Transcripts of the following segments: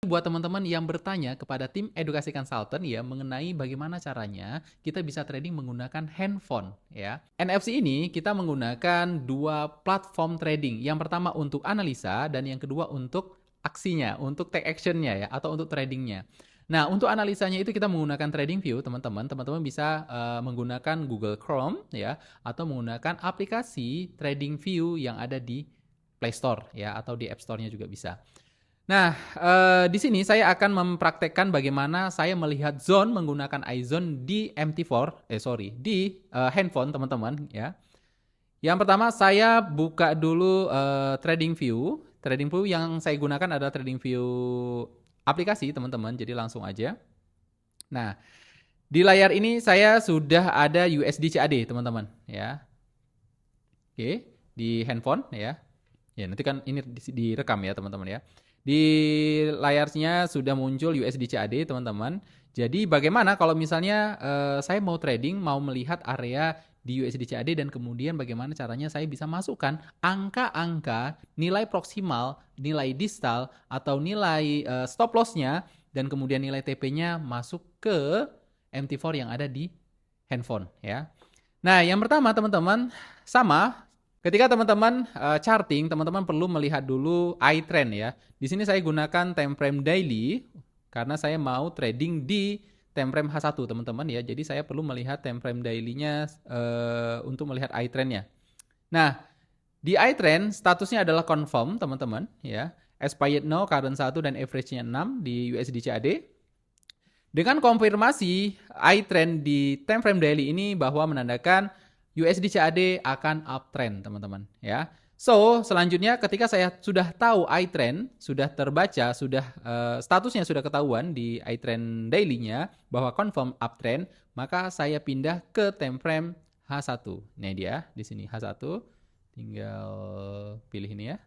buat teman-teman yang bertanya kepada tim edukasi consultant ya mengenai bagaimana caranya kita bisa trading menggunakan handphone ya. NFC ini kita menggunakan dua platform trading. Yang pertama untuk analisa dan yang kedua untuk aksinya, untuk take actionnya ya atau untuk tradingnya. Nah, untuk analisanya itu kita menggunakan TradingView, teman-teman. Teman-teman bisa menggunakan Google Chrome ya atau menggunakan aplikasi TradingView yang ada di Play Store ya atau di App Store-nya juga bisa. Nah, di sini saya akan mempraktekkan bagaimana saya melihat zone menggunakan iZone di MT4, di handphone teman-teman ya. Yang pertama saya buka dulu TradingView. TradingView yang saya gunakan adalah TradingView aplikasi teman-teman, jadi langsung aja. Nah, di layar ini saya sudah ada USD CAD teman-teman ya. Oke, di handphone ya. Ya, nanti kan ini direkam ya teman-teman ya. Di layarnya sudah muncul USD CAD teman-teman. Jadi bagaimana kalau misalnya saya mau trading, mau melihat area di USD CAD dan kemudian bagaimana caranya saya bisa masukkan angka-angka nilai proksimal, nilai distal atau nilai stop loss-nya dan kemudian nilai TP-nya masuk ke MT4 yang ada di handphone ya. Nah, yang pertama teman-teman sama ketika teman-teman charting, teman-teman perlu melihat dulu iTrend ya. Di sini saya gunakan time frame daily karena saya mau trading di time frame H1 teman-teman ya. Jadi saya perlu melihat time frame daily-nya untuk melihat iTrend-nya. Nah, di iTrend statusnya adalah confirm teman-teman ya. Expired no, current 1 dan average-nya 6 di USD CAD. Dengan konfirmasi iTrend di time frame daily ini bahwa menandakan USD CAD akan uptrend teman-teman ya. So selanjutnya ketika saya sudah tahu iTrend sudah terbaca, sudah statusnya sudah ketahuan di iTrend daily-nya bahwa confirm uptrend, maka saya pindah ke time frame H1. Ini dia di sini H1. Tinggal pilih ini ya.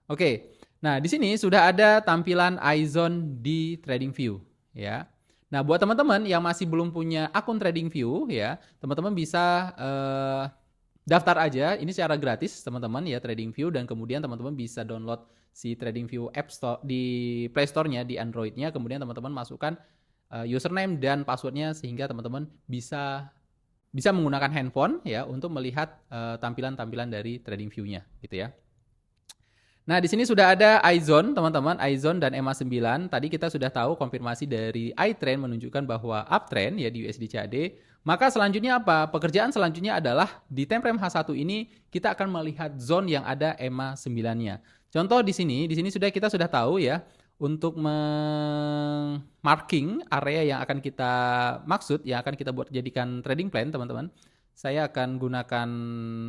Oke. Nah, di sini sudah ada tampilan iZone di TradingView ya. Nah, buat teman-teman yang masih belum punya akun TradingView ya, teman-teman bisa daftar aja. Ini secara gratis teman-teman ya TradingView dan kemudian teman-teman bisa download si TradingView App Store di Play Store-nya di Android-nya. Kemudian teman-teman masukkan username dan password-nya sehingga teman-teman bisa menggunakan handphone ya untuk melihat tampilan-tampilan dari TradingView-nya gitu ya. Nah, di sini sudah ada iZone, teman-teman, iZone dan EMA 9. Tadi kita sudah tahu konfirmasi dari iTrend menunjukkan bahwa uptrend ya di USD CAD. Maka selanjutnya apa? Pekerjaan selanjutnya adalah di time frame H1 ini kita akan melihat zone yang ada EMA 9-nya. Contoh di sini kita sudah tahu ya untuk marking area yang akan kita maksud, yang akan kita buat jadikan trading plan, teman-teman. Saya akan gunakan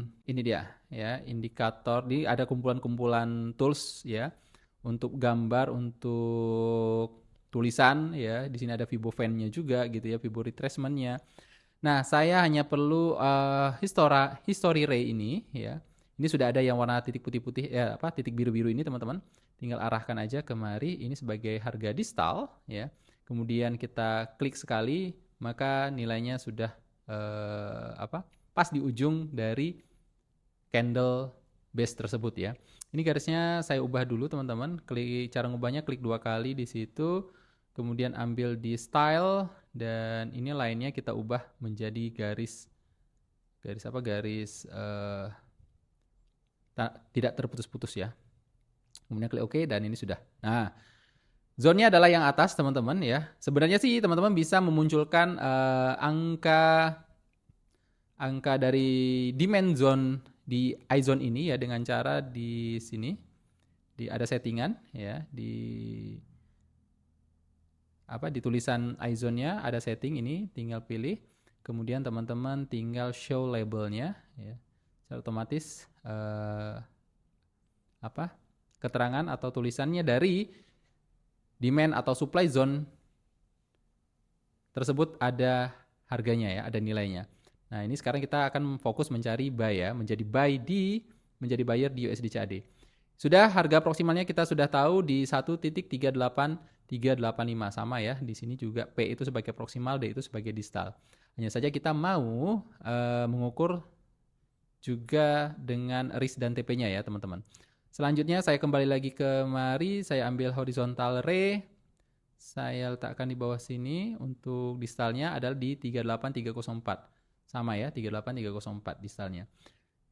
ini dia ya, indikator. Di ada kumpulan-kumpulan tools ya untuk gambar, untuk tulisan ya. Di sini ada Fibofan-nya juga gitu ya, Fibo retracement-nya. Nah, saya hanya perlu history ray ini ya. Ini sudah ada yang warna titik putih-putih ya, titik biru-biru ini teman-teman. Tinggal arahkan aja kemari, ini sebagai harga distal ya. Kemudian kita klik sekali, maka nilainya sudah pas di ujung dari candle base tersebut ya. Ini garisnya saya ubah dulu teman-teman. Cara ngubahnya klik 2 kali di situ, kemudian ambil di style dan ini lainnya kita ubah menjadi garis tidak terputus-putus ya. Kemudian klik OK dan ini sudah. Nah, zone-nya adalah yang atas teman-teman ya. Sebenarnya sih teman-teman bisa memunculkan angka dari demand zone di iZone ini ya dengan cara di sini ada settingan ya di tulisan iZone-nya ada setting ini, tinggal pilih. Kemudian teman-teman tinggal show labelnya ya. Secara otomatis keterangan atau tulisannya dari demand atau supply zone tersebut ada harganya ya, ada nilainya. Nah, ini sekarang kita akan fokus mencari buy ya, menjadi buyer di USD CAD. Sudah harga proksimalnya kita sudah tahu di 1.38385 sama ya. Di sini juga P itu sebagai proksimal, D itu sebagai distal. Hanya saja kita mau mengukur juga dengan risk dan TP-nya ya, teman-teman. Selanjutnya saya kembali lagi kemari, saya ambil horizontal ray, saya letakkan di bawah sini. Untuk distalnya adalah di 38304. Sama ya, 38304 distalnya.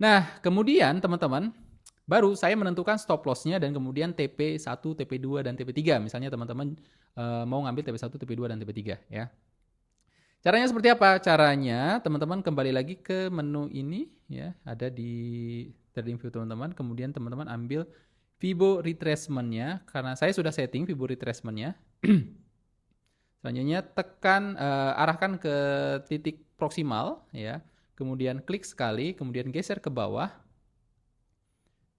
Nah, kemudian teman-teman, baru saya menentukan stop loss-nya dan kemudian TP1, TP2, dan TP3. Misalnya teman-teman mau ngambil TP1, TP2, dan TP3 ya. Caranya seperti apa? Caranya teman-teman kembali lagi ke menu ini ya, ada di trading view teman-teman. Kemudian teman-teman ambil Fibo retracement-nya, karena saya sudah setting Fibo retracement-nya. Selanjutnya tekan arahkan ke titik proksimal ya. Kemudian klik sekali, kemudian geser ke bawah.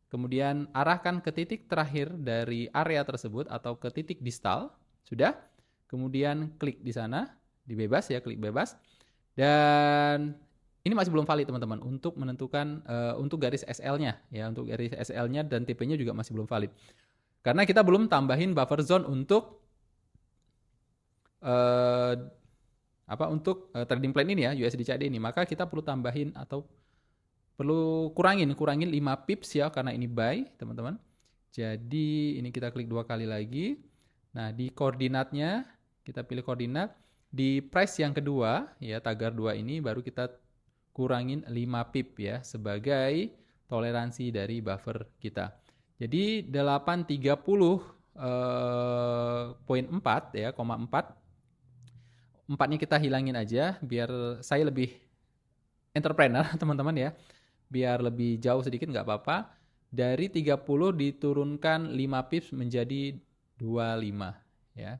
Kemudian arahkan ke titik terakhir dari area tersebut atau ke titik distal. Sudah? Kemudian klik di sana, di bebas ya, klik bebas. Dan ini masih belum valid teman-teman untuk menentukan untuk garis SL-nya ya, untuk garis SL-nya dan TP-nya juga masih belum valid. Karena kita belum tambahin buffer zone untuk untuk trading plan ini ya, USD CAD ini, maka kita perlu tambahin atau perlu kurangin 5 pips ya, karena ini buy teman-teman. Jadi ini kita klik 2 kali lagi. Nah, di koordinatnya kita pilih koordinat. Di price yang kedua ya, tagar 2 ini baru kita kurangin 5 pip ya sebagai toleransi dari buffer kita. Jadi 830.4 ya, 4. 4-nya kita hilangin aja biar saya lebih entrepreneur teman-teman ya. Biar lebih jauh sedikit nggak apa-apa. Dari 30 diturunkan 5 pips menjadi 25 ya.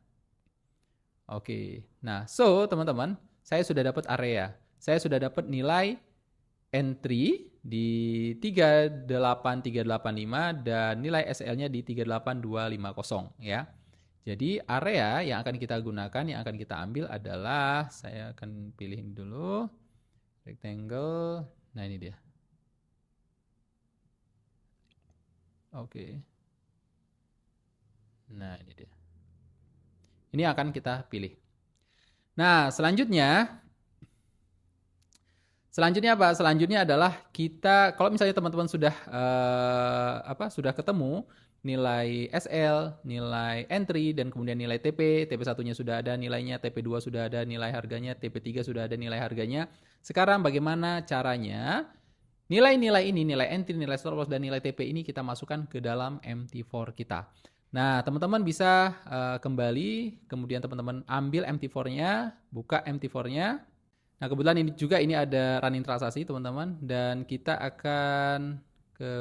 Oke. Nah, so teman-teman, saya sudah dapat area. Saya sudah dapat nilai entry di 38385 dan nilai SL-nya di 38250 ya. Jadi area yang akan kita gunakan, yang akan kita ambil adalah, saya akan pilih ini dulu, rectangle. Nah, ini dia. Oke. Nah, ini dia. Ini akan kita pilih. Nah, selanjutnya apa? Selanjutnya adalah kita, kalau misalnya teman-teman sudah sudah ketemu nilai SL, nilai entry, dan kemudian nilai TP. TP1-nya sudah ada nilainya, TP2 sudah ada nilai harganya, TP3 sudah ada nilai harganya. Sekarang bagaimana caranya? Nilai-nilai ini, nilai entry, nilai stop loss, dan nilai TP ini kita masukkan ke dalam MT4 kita. Nah, teman-teman bisa kembali, kemudian teman-teman ambil MT4-nya, buka MT4-nya. Nah, kebetulan ini ada running transaksi, teman-teman, dan kita akan ke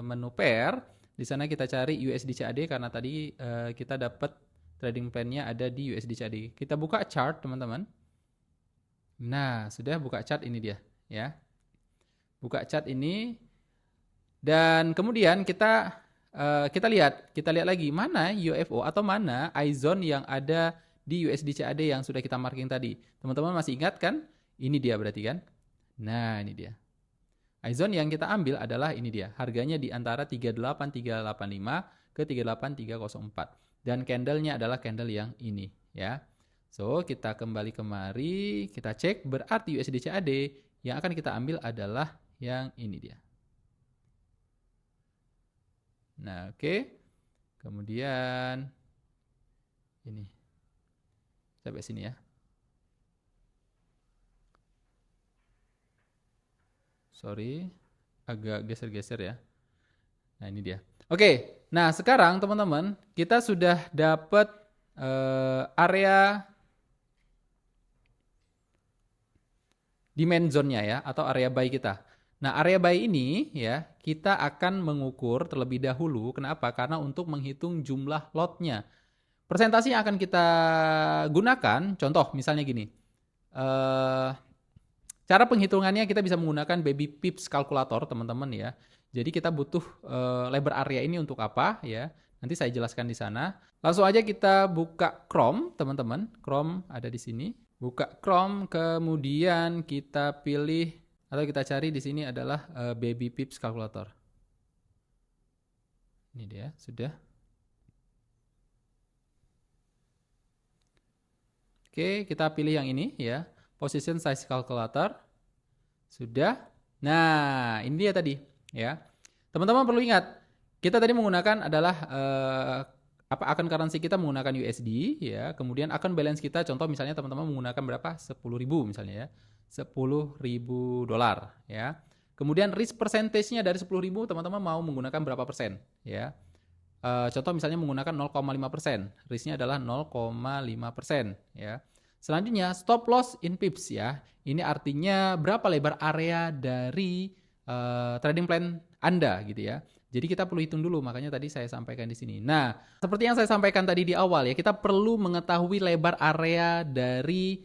menu pair. Di sana kita cari USD CAD karena tadi kita dapat trading plan-nya ada di USD CAD. Kita buka chart, teman-teman. Nah, sudah buka chart, ini dia, ya. Buka chart ini, dan kemudian kita lihat lagi mana UFO atau mana iZone yang ada di USD CAD yang sudah kita marking tadi. Teman-teman masih ingat kan? Ini dia berarti kan? Nah, ini dia. iZone yang kita ambil adalah ini dia. Harganya di antara 38385 ke 38304. Dan candle-nya adalah candle yang ini ya. So, kita kembali kemari, kita cek, berarti USD CAD yang akan kita ambil adalah yang ini dia. Nah, oke. Kemudian ini. Sampai sini ya. Sorry, agak geser-geser ya. Nah, ini dia. Oke. Nah, sekarang teman-teman, kita sudah dapat area demand zone-nya ya, atau area buy kita. Nah, area buy ini ya, kita akan mengukur terlebih dahulu. Kenapa? Karena untuk menghitung jumlah lotnya. Persentase yang akan kita gunakan, contoh misalnya gini. Cara penghitungannya kita bisa menggunakan baby pips kalkulator, teman-teman ya. Jadi kita butuh lebar area ini untuk apa ya? Nanti saya jelaskan di sana. Langsung aja kita buka Chrome, teman-teman. Chrome ada di sini. Buka Chrome, kemudian kita pilih atau kita cari di sini adalah baby pips calculator. Ini dia, sudah. Oke, kita pilih yang ini ya, position size calculator. Sudah. Nah, ini dia tadi ya. Teman-teman perlu ingat, kita tadi menggunakan adalah akun currency kita menggunakan USD ya. Kemudian akun balance kita contoh misalnya teman-teman menggunakan berapa? 10.000 misalnya ya. 10.000 dolar ya. Kemudian risk percentage-nya dari 10.000 teman-teman mau menggunakan berapa persen ya. Contoh misalnya menggunakan 0,5%, risknya adalah 0,5% ya. Selanjutnya stop loss in pips ya. Ini artinya berapa lebar area dari trading plan Anda gitu ya. Jadi kita perlu hitung dulu, makanya tadi saya sampaikan di sini. Nah, seperti yang saya sampaikan tadi di awal ya, kita perlu mengetahui lebar area dari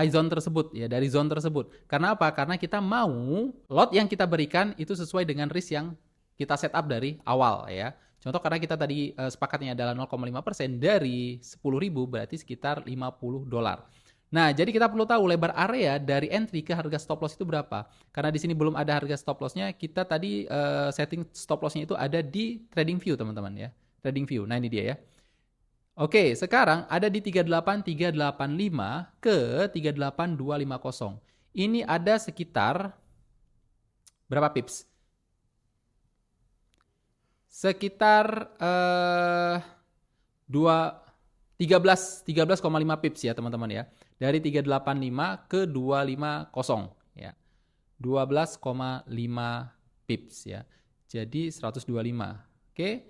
zone tersebut ya, dari zone tersebut. Karena apa? Karena kita mau lot yang kita berikan itu sesuai dengan risk yang kita setup dari awal ya. Contoh karena kita tadi sepakatnya adalah 0,5% dari 10.000 berarti sekitar 50 dolar. Nah, jadi kita perlu tahu lebar area dari entry ke harga stop loss itu berapa. Karena di sini belum ada harga stop loss-nya, kita tadi setting stop loss-nya itu ada di trading view teman-teman ya. Trading view. Nah, ini dia ya. Oke, sekarang ada di 38385 ke 38250. Ini ada sekitar berapa pips? Sekitar 13,5 pips ya teman-teman ya. Dari 385 ke 250 ya. 12,5 pips ya. Jadi 125. Oke.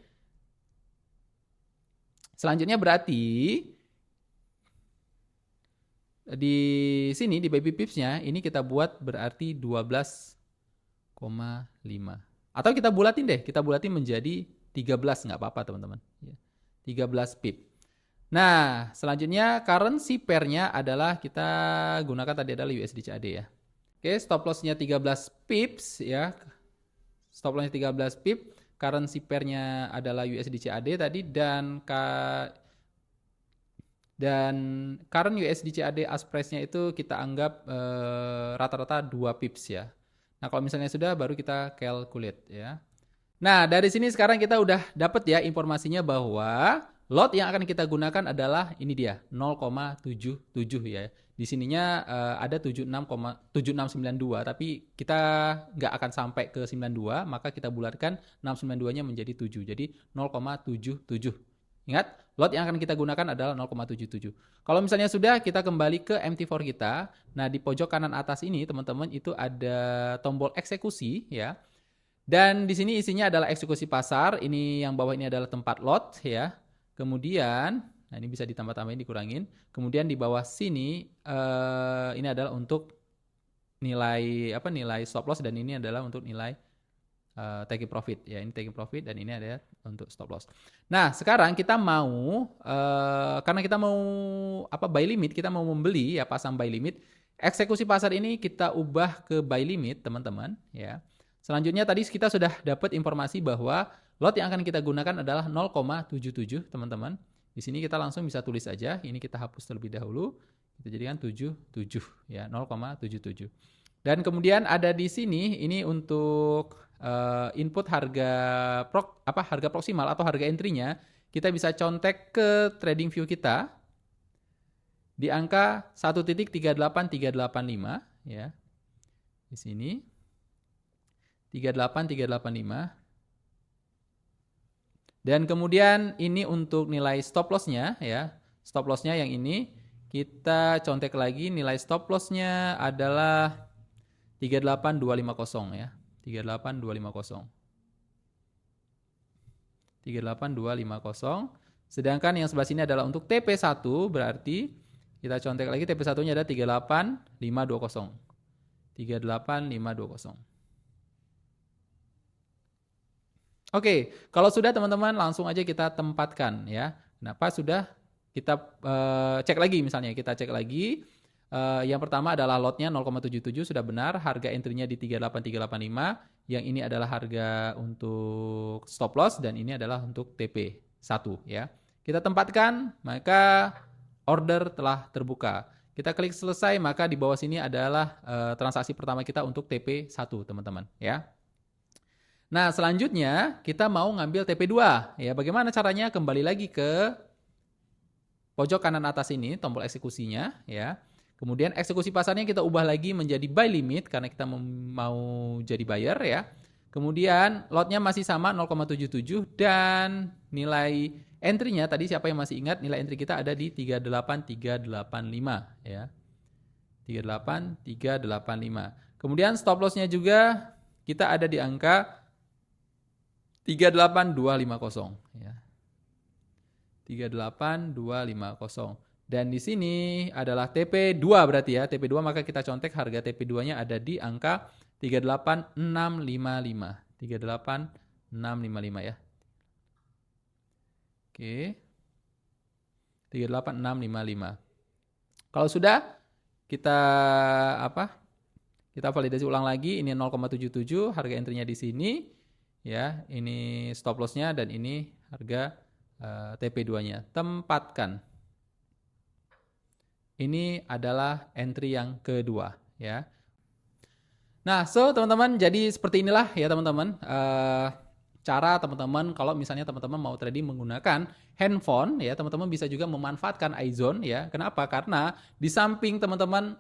Selanjutnya berarti di sini di baby pipsnya ini kita buat berarti 12,5. Atau kita bulatin deh, kita bulatin menjadi 13 nggak apa-apa teman-teman. 13 pip. Nah, selanjutnya currency pair-nya adalah kita gunakan tadi adalah USD CAD ya. Oke, stop loss-nya 13 pips ya. Stop loss-nya 13 pip, currency pair-nya adalah USD CAD tadi dan current USD CAD as price-nya itu kita anggap rata-rata 2 pips ya. Nah, kalau misalnya sudah baru kita calculate ya. Nah, dari sini sekarang kita udah dapat ya informasinya bahwa lot yang akan kita gunakan adalah ini dia 0,77 ya. Di sininya ada 76,7692 tapi kita nggak akan sampai ke 92, maka kita bulatkan 692-nya menjadi 7. Jadi 0,77. Ingat, lot yang akan kita gunakan adalah 0,77. Kalau misalnya sudah, kita kembali ke MT4 kita. Nah, di pojok kanan atas ini teman-teman itu ada tombol eksekusi ya. Dan di sini isinya adalah eksekusi pasar. Ini yang bawah ini adalah tempat lot ya. Kemudian, nah ini bisa ditambah-tambahin, dikurangin. Kemudian di bawah sini ini adalah untuk nilai stop loss dan ini adalah untuk nilai taking profit ya. Ini taking profit dan ini ada untuk stop loss. Nah, sekarang kita mau karena kita mau buy limit, kita mau membeli ya, pasang buy limit. Eksekusi pasar ini kita ubah ke buy limit, teman-teman ya. Selanjutnya tadi kita sudah dapat informasi bahwa lot yang akan kita gunakan adalah 0,77, teman-teman. Di sini kita langsung bisa tulis aja. Ini kita hapus terlebih dahulu. Kita jadikan 77 ya, 0,77. Dan kemudian ada di sini ini untuk input harga proksimal atau harga entry-nya. Kita bisa contek ke trading view kita di angka 1.38385 ya. Di sini 38385. Dan kemudian ini untuk nilai stop loss-nya ya. Stop loss-nya yang ini kita contek lagi, nilai stop loss-nya adalah 38250 ya. 38250. 38250. Sedangkan yang sebelah sini adalah untuk TP1, berarti kita contek lagi TP1-nya ada 38520. 38520. Oke, kalau sudah teman-teman langsung aja kita tempatkan ya. Kenapa sudah kita cek lagi misalnya, kita cek lagi. Yang pertama adalah lotnya 0,77 sudah benar, harga entry-nya di 38385, yang ini adalah harga untuk stop loss dan ini adalah untuk TP1 ya. Kita tempatkan, maka order telah terbuka. Kita klik selesai, maka di bawah sini adalah transaksi pertama kita untuk TP1 teman-teman ya. Nah, selanjutnya kita mau ngambil TP2 ya. Bagaimana caranya? Kembali lagi ke pojok kanan atas ini tombol eksekusinya ya. Kemudian eksekusi pasarnya kita ubah lagi menjadi buy limit karena kita mau jadi buyer ya. Kemudian lotnya masih sama 0,77 dan nilai entry-nya tadi siapa yang masih ingat nilai entry kita ada di 38385 ya. 38385. Kemudian stop loss-nya juga kita ada di angka 38250 ya. 38250. Dan di sini adalah TP2 berarti ya. TP2 maka kita contek harga TP2-nya ada di angka 38655. 38655 ya. Oke. 38655. Kalau sudah kita Kita validasi ulang lagi. Ini 0,77 harga entry-nya di sini ya. Ini stop loss-nya dan ini harga TP2-nya. Tempatkan. Ini adalah entry yang kedua ya. Nah, teman-teman, jadi seperti inilah ya teman-teman cara teman-teman kalau misalnya teman-teman mau trading menggunakan handphone ya, teman-teman bisa juga memanfaatkan iZone ya. Kenapa? Karena di samping teman-teman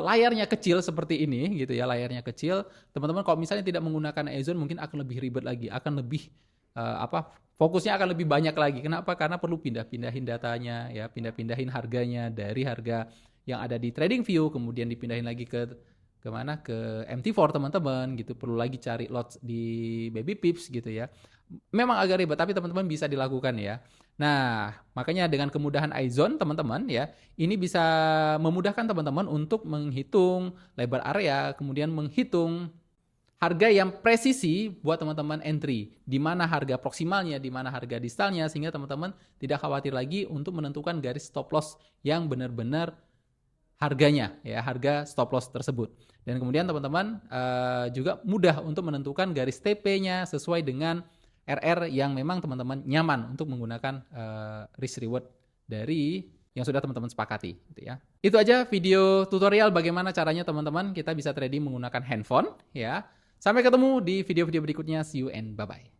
layarnya kecil seperti ini gitu ya, layarnya kecil, teman-teman kalau misalnya tidak menggunakan iZone mungkin akan lebih ribet lagi, akan lebih fokusnya akan lebih banyak lagi. Kenapa? Karena perlu pindah-pindahin datanya ya, pindah-pindahin harganya dari harga yang ada di TradingView kemudian dipindahin lagi ke mana? Ke MT4 teman-teman gitu. Perlu lagi cari lots di Baby Pips gitu ya. Memang agak ribet tapi teman-teman bisa dilakukan ya. Nah, makanya dengan kemudahan iZone teman-teman ya, ini bisa memudahkan teman-teman untuk menghitung lebar area, kemudian menghitung harga yang presisi buat teman-teman entry, di mana harga proksimalnya, di mana harga distalnya, sehingga teman-teman tidak khawatir lagi untuk menentukan garis stop loss yang benar-benar harganya, ya harga stop loss tersebut. Dan kemudian teman-teman juga mudah untuk menentukan garis TP-nya sesuai dengan RR yang memang teman-teman nyaman untuk menggunakan risk reward dari yang sudah teman-teman sepakati gitu ya. Itu aja video tutorial bagaimana caranya teman-teman kita bisa trading menggunakan handphone ya. Sampai ketemu di video-video berikutnya. See you and bye-bye.